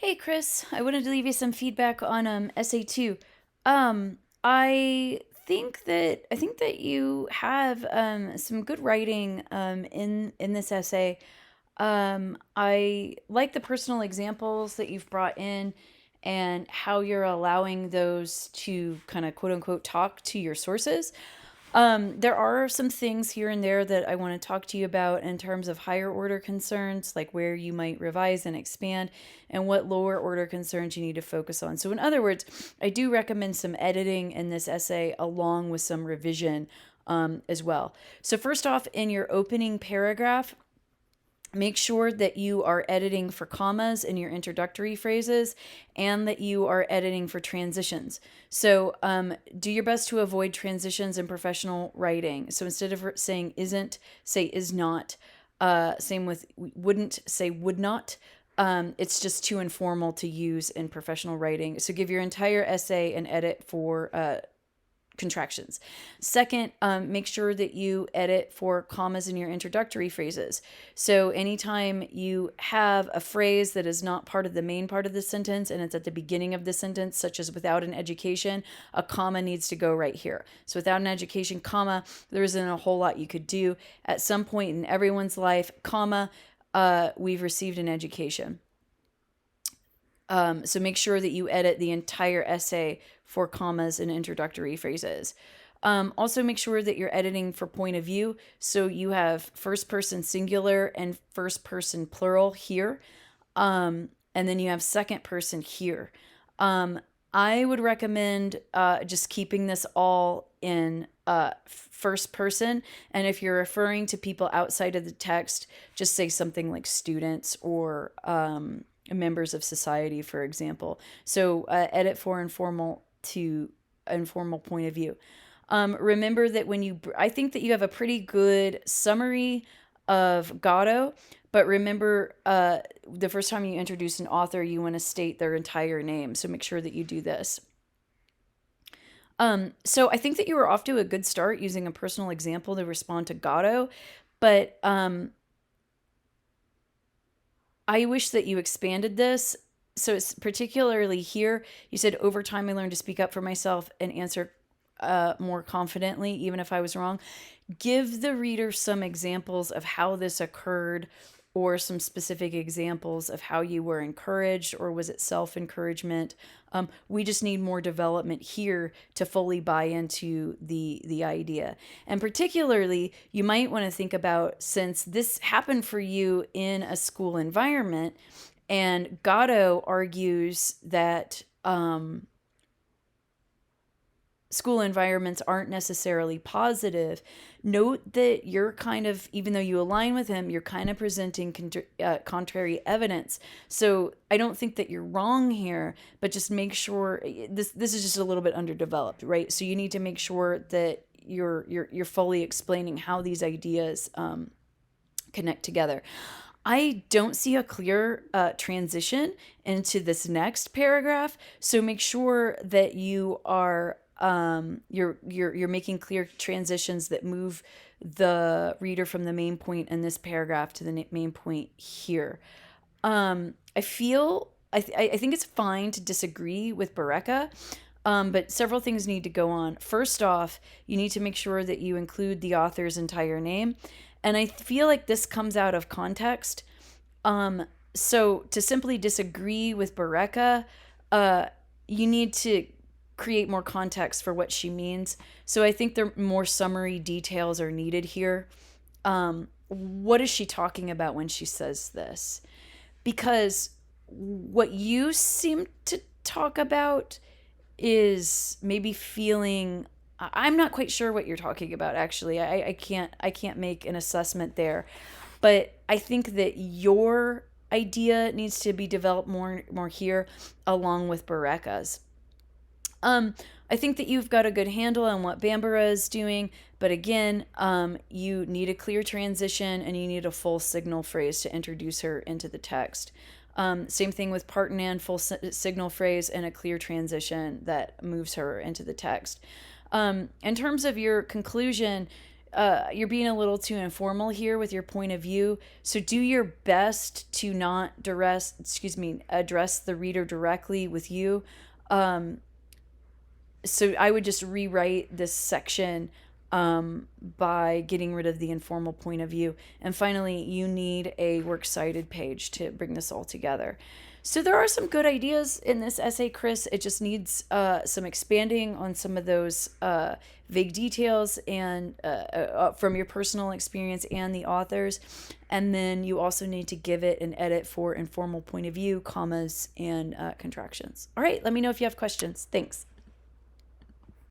Hey Chris, I wanted to leave you some feedback on essay 2. I think that you have some good writing in this essay. I like the personal examples that you've brought in and how you're allowing those to kind of quote unquote talk to your sources. There are some things here and there that I want to talk to you about in terms of higher order concerns, like where you might revise and expand, and what lower order concerns you need to focus on. So, in other words, I do recommend some editing in this essay along with some revision as well. So, first off, in your opening paragraph, make sure that you are editing for commas in your introductory phrases and that you are editing for transitions. So do your best to avoid transitions in professional writing. So instead of saying isn't, say is not. Same with wouldn't, say would not. It's just too informal to use in professional writing. So give your entire essay an edit for contractions. Second, make sure that you edit for commas in your introductory phrases. So anytime you have a phrase that is not part of the main part of the sentence and it's at the beginning of the sentence, such as without an education, a comma needs to go right here. So without an education, comma, there isn't a whole lot you could do. At some point in everyone's life, comma, we've received an education. So make sure that you edit the entire essay for commas and introductory phrases. Also, make sure that you're editing for point of view. So you have first person singular and first person plural here. And then you have second person here. I would recommend just keeping this all in first person. And if you're referring to people outside of the text, just say something like students or members of society, for example. So edit for informal to informal point of view. Remember that I think that you have a pretty good summary of Gatto, but remember the first time you introduce an author, you want to state their entire name. So make sure that you do this. So I think that you were off to a good start using a personal example to respond to Gatto, but I wish that you expanded this. So it's particularly here, you said, over time I learned to speak up for myself and answer more confidently, even if I was wrong. Give the reader some examples of how this occurred or some specific examples of how you were encouraged, or was it self-encouragement? We just need more development here to fully buy into the idea. And particularly, you might want to think about, since this happened for you in a school environment, and Gatto argues that school environments aren't necessarily positive. Note that you're kind of, even though you align with him, you're kind of presenting contrary evidence. So I don't think that you're wrong here, but just make sure this is just a little bit underdeveloped, right? So you need to make sure that you're fully explaining how these ideas connect together. I don't see a clear transition into this next paragraph, so make sure that you are you're making clear transitions that move the reader from the main point in this paragraph to the main point here. I think it's fine to disagree with Bereka, but several things need to go on. First off, you need to make sure that you include the author's entire name, and I feel like this comes out of context. So to simply disagree with Bereka, you need to create more context for what she means. So I think there more summary details are needed here. What is she talking about when she says this? Because what you seem to talk about is maybe feeling, I'm not quite sure what you're talking about, actually. I can't make an assessment there. But I think that your idea needs to be developed more here along with Bereka's. I think that you've got a good handle on what Bambara is doing, but again, you need a clear transition and you need a full signal phrase to introduce her into the text. Same thing with Partonan, full signal phrase and a clear transition that moves her into the text. In terms of your conclusion, you're being a little too informal here with your point of view. So do your best to not address the reader directly with you. Um, so I would just rewrite this section by getting rid of the informal point of view. And finally, you need a works cited page to bring this all together. So there are some good ideas in this essay, Chris. It just needs some expanding on some of those vague details and from your personal experience and the authors. And then you also need to give it an edit for informal point of view, commas, and contractions. All right, let me know if you have questions. Thanks.